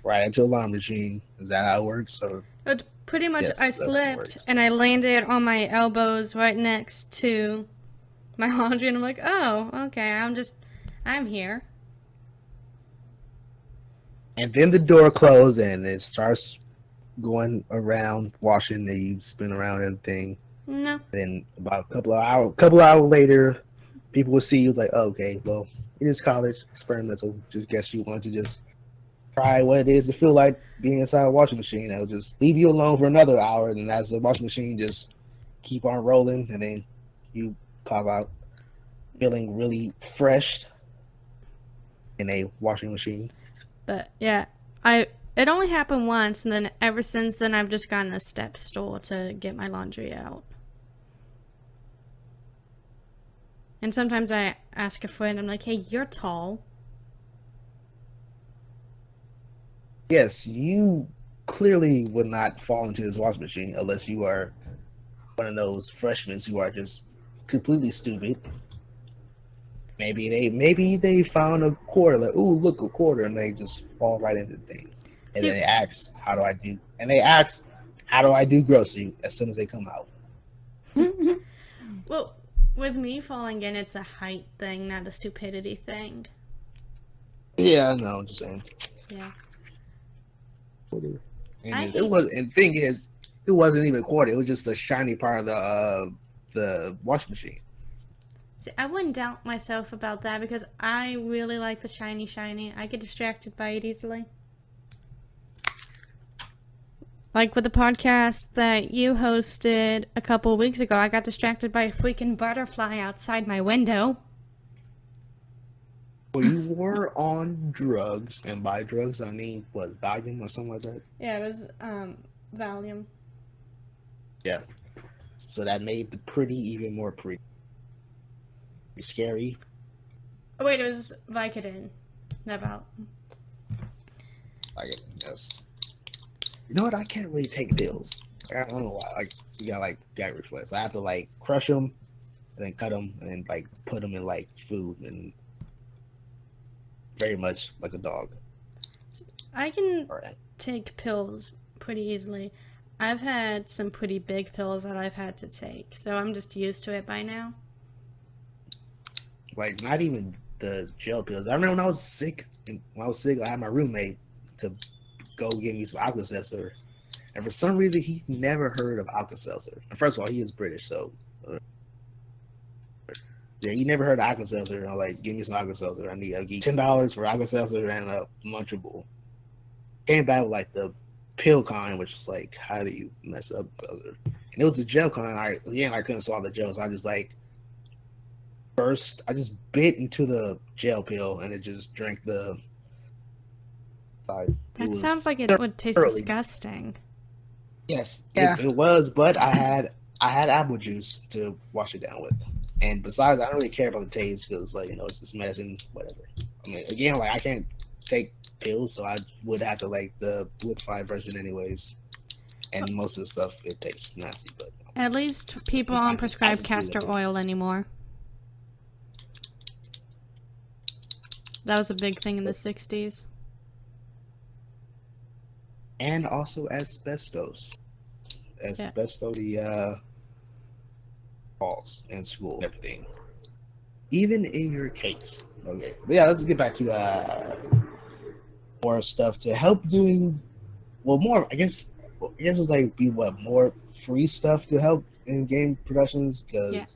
right into a laundry machine. Is that how it works? Or It's pretty much, Yes, I that's how it slipped works. and I landed on my elbows right next to my laundry, and I'm like, oh, okay, I'm here. and then the door closed and it starts going around washing, and you spin around and thing. No. Then about a couple hours later, people will see you like, oh, okay, well, it is college experimental. Just guess you want to just try what it is to feel like being inside a washing machine. It'll just leave you alone for another hour, and as the washing machine just keep on rolling, and then you pop out feeling really fresh in a washing machine. But yeah, it only happened once, and then ever since then I've just gotten a step stool to get my laundry out. And sometimes I ask a friend, I'm like, hey, you're tall. Yes, you clearly would not fall into this washing machine unless you are one of those freshmen who are just completely stupid. Maybe they found a quarter, like, ooh, look, a quarter, and they just fall right into the thing. And See- then they ask, how do I do grocery as soon as they come out? Well, with me falling in, it's a height thing, not a stupidity thing. Yeah, I know, I'm just saying. Yeah. And I it hate- was, and the thing is, it wasn't even a quarter. It was just the shiny part of the washing machine. See, I wouldn't doubt myself about that because I really like the shiny. I get distracted by it easily. Like with the podcast that you hosted a couple weeks ago, I got distracted by a freaking butterfly outside my window. Well, you were on drugs, and by drugs I mean what, Valium or something like that. Yeah, it was Valium. Yeah. So that made the pretty even more pretty. Scary. Oh wait, it was Vicodin. Not Val. Like, yes. You know what? I can't really take pills. I don't know why. Like, you got like gag reflex. I have to like crush them, and then cut them, and then like put them in like food, and very much like a dog. I can All right. take pills pretty easily. I've had some pretty big pills that I've had to take, so I'm just used to it by now. Like, not even the gel pills. I remember when I was sick, I had my roommate to go get me some Alka-Seltzer, and for some reason he never heard of Alka-Seltzer. And first of all, he is British, so yeah, he never heard of Alka-Seltzer. I'm like, give me some Alka-Seltzer. I need $10 for Alka-Seltzer and a Lunchable. Came back with like the pill kind, which was like, how do you mess up Seltzer? And it was the gel kind. I couldn't swallow the gel, so I just like I just bit into the gel pill and it just drank the. That sounds like it would taste disgusting. Yes, Yeah. it was, but I had apple juice to wash it down with. And besides, I don't really care about the taste because, like, it's just medicine, whatever. I mean, again, like, I can't take pills, so I would have to like the liquefied version anyways. And most of the stuff, it tastes nasty, but At least people aren't prescribed castor oil anymore. That was a big thing in the 60s. And also asbestos. Asbestos, the balls in school and everything. Even in your cakes. Okay. But yeah, let's get back to more stuff to help doing more I guess it's like more free stuff to help in game productions because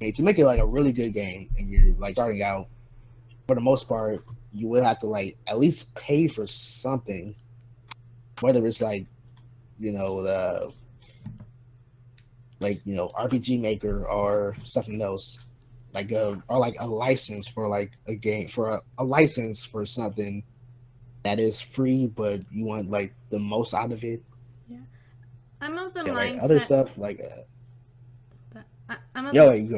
to make it like a really good game and you're like starting out, for the most part, you will have to like at least pay for something. Whether it's like, the RPG Maker or something else, or like a license for like a game for a license for something that is free, but you want like the most out of it. Yeah, I'm of the mindset. mindset. Like other stuff like. Go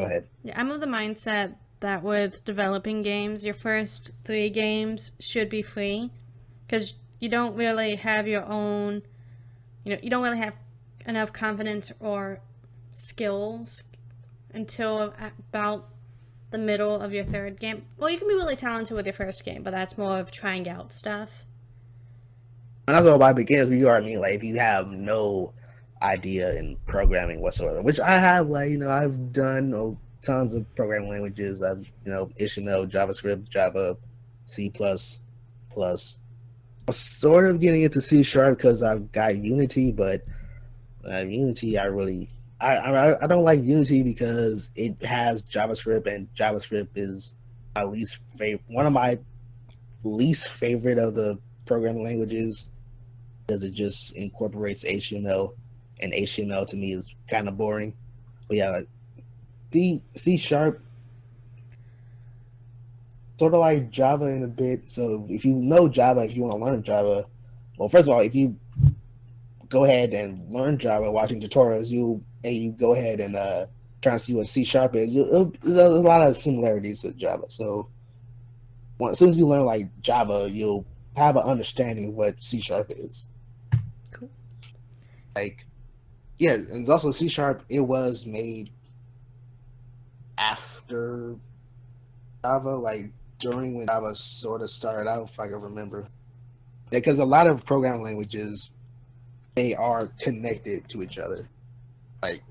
ahead. Yeah, I'm of the mindset that with developing games, your first 3 games should be free, because you don't really have your own, you don't really have enough confidence or skills until about the middle of your 3rd game. Well, you can be really talented with your first game, but that's more of trying out stuff. And that's all by beginners. You already mean, like, if you have no idea in programming whatsoever, which I have, like, I've done tons of programming languages. I've, HTML, JavaScript, Java, C++. I'm sort of getting into C# because I've got Unity, but Unity, I don't like Unity because it has JavaScript, and JavaScript is one of my least favorite of the programming languages because it just incorporates HTML, and HTML to me is kind of boring. But yeah, C# sort of like Java in a bit. So if you know Java, if you want to learn Java, well, first of all, if you go ahead and learn Java watching tutorials, you go ahead and try and see what C# is. There's a lot of similarities to Java. So as soon as you learn like Java, you'll have an understanding of what C# is. Cool. Like, yeah, and it's also C#. It was made after Java, like during when Java sort of started out, if I can remember. Because a lot of programming languages, they are connected to each other. Like,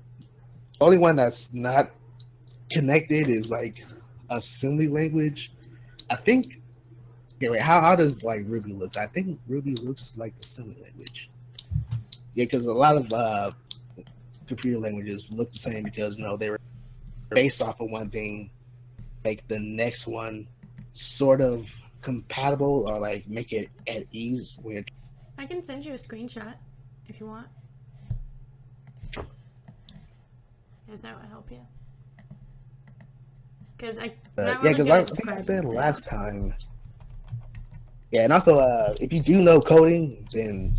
the only one that's not connected is like assembly language. I think. Okay, wait. How does like Ruby look? I think Ruby looks like assembly language. Yeah, because a lot of computer languages look the same because they were based off of one thing, make the next one sort of compatible or like make it at ease with. I can send you a screenshot if you want. If that would help you. Because I think I said last time. Yeah, and also if you do know coding, then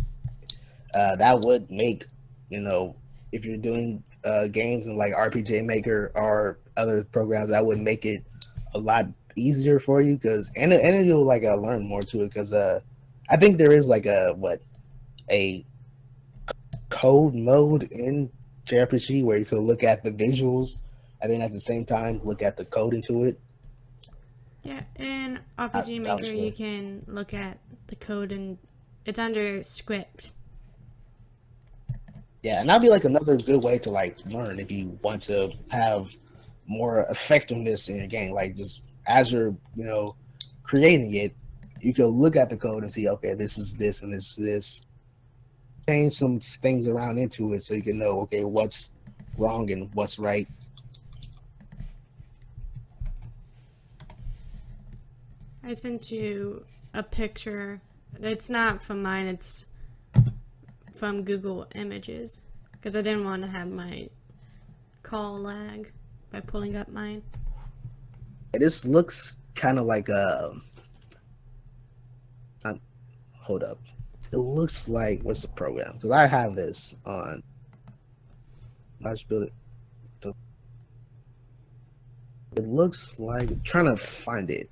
that would make if you're doing games in like RPG Maker or other programs, that would make it a lot easier for you because and you'll like learn more to it because I think there is like a code mode in JRPG where you can look at the visuals and then at the same time look at the code into it. Yeah, in RPG Maker you can look at the code and it's under script. Yeah, and that'd be like another good way to like learn if you want to have more effectiveness in your game. Like just as you're, creating it, you can look at the code and see, okay, this is this and this is this. change some things around into it so you can know, okay, what's wrong and what's right. I sent you a picture. It's not from mine, it's from Google Images. Because I didn't want to have my call lag by pulling up mine. This looks kind of like a. Hold up. It looks like, what's the program? Because I have this on. Let's build it. It looks like, I'm trying to find it.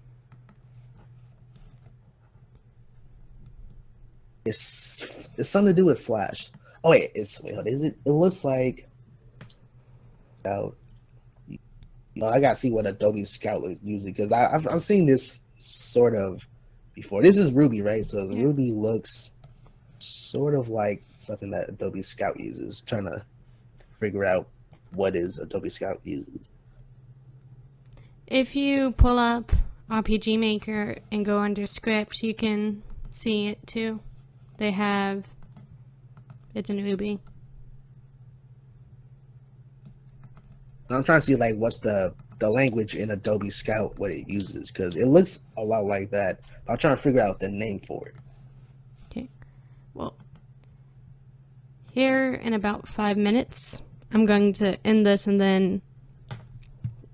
It's something to do with Flash. Oh wait, what is it? It looks like. I gotta see what Adobe Scout is using because I've seen this sort of before. This is Ruby, right? So Yeah. Ruby looks sort of like something that Adobe Scout uses. Trying to figure out what is Adobe Scout uses. If you pull up RPG Maker and go under script, you can see it too. They have, it's an Ubi. I'm trying to see like what's the language in Adobe Scout, what it uses, because it looks a lot like that. I'm trying to figure out the name for it. Okay. Well, here in about 5 minutes, I'm going to end this and then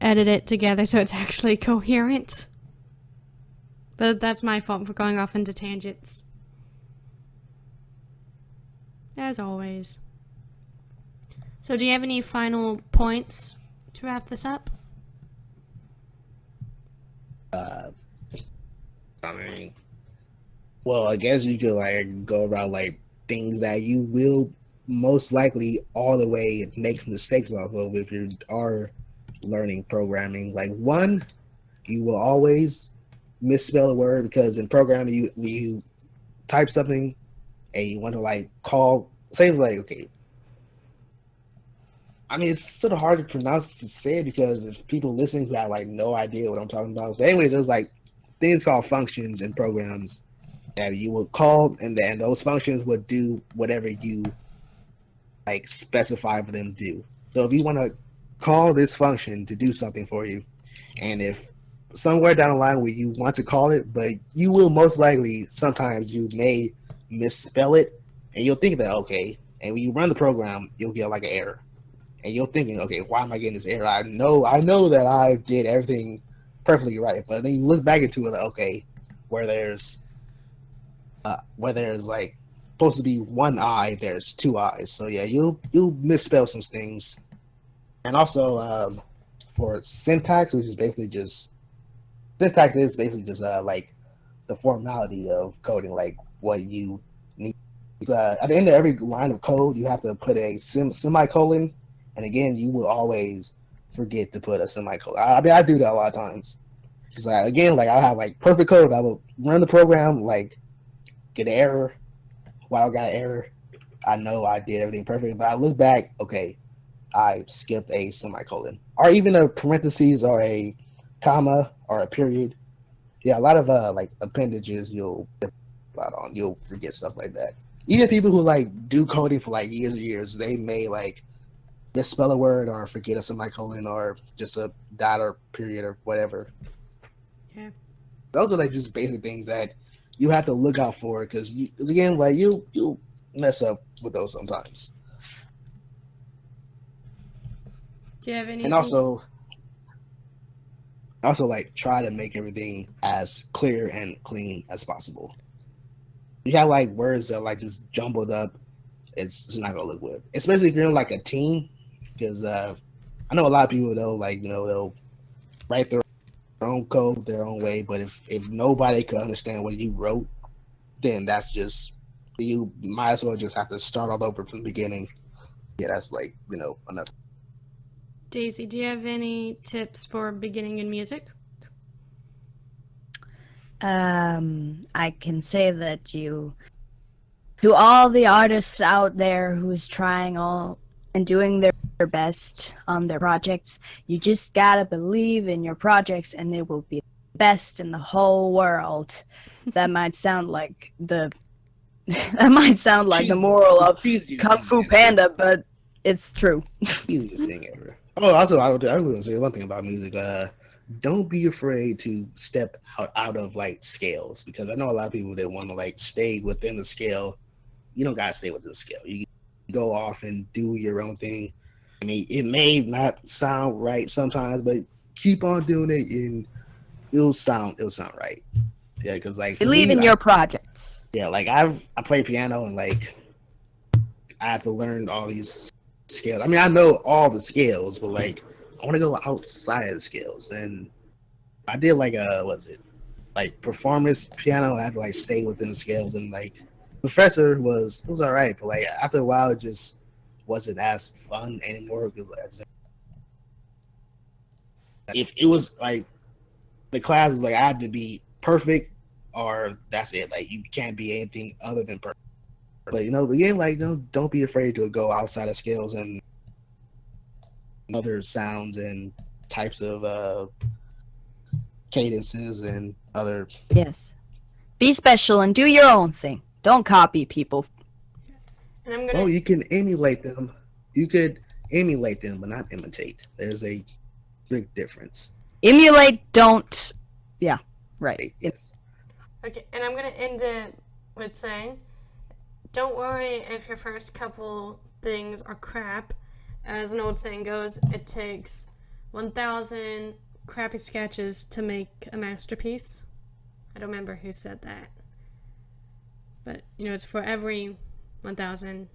edit it together so it's actually coherent. But that's my fault for going off into tangents. As always. So do you have any final points to wrap this up? I mean, well, I guess you could like go around like things that you will most likely all the way make mistakes off of if you are learning programming. Like one, you will always misspell a word because in programming you type something and you want to like call, say like, okay, I mean, it's sort of hard to pronounce to say it because if people listening who have like no idea what I'm talking about. But anyways, there's like things called functions in programs that you would call, and then those functions would do whatever you like specify for them to do. So if you want to call this function to do something for you, and if somewhere down the line where you want to call it, but you will most likely sometimes you may misspell it, and you'll think that okay, and when you run the program, you'll get like an error. And you're thinking, okay, why am I getting this error? I know that I did everything perfectly right, but then you look back into it, like, okay, where there's like supposed to be one I, there's two I's. So yeah, you'll misspell some things. And also for syntax, which is basically just like the formality of coding, like what you need. At the end of every line of code, you have to put a semicolon. And again, you will always forget to put a semicolon. I mean, I do that a lot of times. Because again, like I'll have like perfect code. I will run the program, like get an error. While I got an error, I know I did everything perfect. But I look back, okay, I skipped a semicolon, or even a parentheses, or a comma, or a period. Yeah, a lot of like appendages you'll forget stuff like that. Even people who like do coding for like years and years, they may like misspell a word or forget a semicolon or just a dot or period or whatever. Yeah. Those are like just basic things that you have to look out for because again, like you mess up with those sometimes. Do you have any? And also like try to make everything as clear and clean as possible. You have like words that are like just jumbled up, it's not gonna look good. Especially if you're in like a team. Because I know a lot of people they'll write their own code their own way, but if nobody could understand what you wrote, then that's just you might as well just have to start all over from the beginning. Yeah, that's like enough. Daisy, do you have any tips for beginning in music? I can say that to all the artists out there who's trying all and doing their best on their projects, you just gotta believe in your projects and it will be the best in the whole world. That might sound like the That might sound like the moral of Easiest Kung thing Fu ever. Panda, but it's true. Easiest thing ever. Oh, also, I was going to say one thing about music. Don't be afraid to step out of like scales, because I know a lot of people that want to like stay within the scale. You don't gotta stay within the scale. You can go off and do your own thing. I mean, it may not sound right sometimes, but keep on doing it, and it'll sound right. Yeah, because like for Believe me, in your projects. yeah, like I play piano, and like I have to learn all these scales. I mean, I know all the scales, but like I want to go outside of the scales. And I did like what's it, like performance piano. I had to like stay within the scales, and like professor was all right, but like after a while, it just wasn't as fun anymore. Because like if it was like the class was like I had to be perfect, or that's it. Like you can't be anything other than perfect. But again, like don't be afraid to go outside of scales and other sounds and types of cadences and other. Yes. Be special and do your own thing. Don't copy people. And I'm gonna. Oh, you can emulate them. You could emulate them, but not imitate. There's a big difference. Emulate, don't. Yeah, right. Yes. Okay, and I'm gonna end it with saying, don't worry if your first couple things are crap. As an old saying goes, it takes 1,000 crappy sketches to make a masterpiece. I don't remember who said that. But, it's for every 1,000,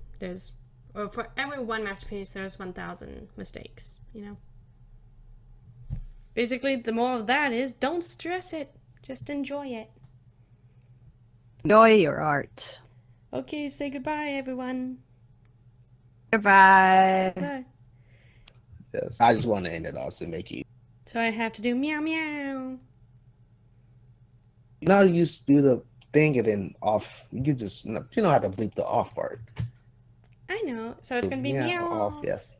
or for every one masterpiece, there's 1,000 mistakes, Basically, the moral of that is, don't stress it. Just enjoy it. Enjoy your art. Okay, say goodbye, everyone. Goodbye. Bye. Yes. I just want to end it off to make you. So I have to do meow meow. You just do the thing and then off. You can just you know how to bleep the off part. I know. So it's gonna be meow. Off. Yes.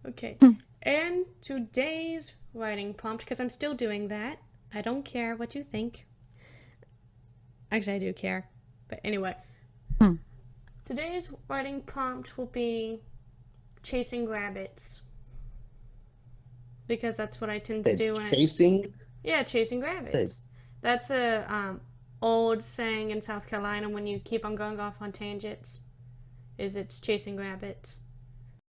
Okay. And today's writing prompt, because I'm still doing that. I don't care what you think. Actually, I do care. But anyway. Today's writing prompt will be chasing rabbits. Because that's what I tend to do when chasing. Yeah, chasing rabbits. That's a old saying in South Carolina when you keep on going off on tangents. It's chasing rabbits.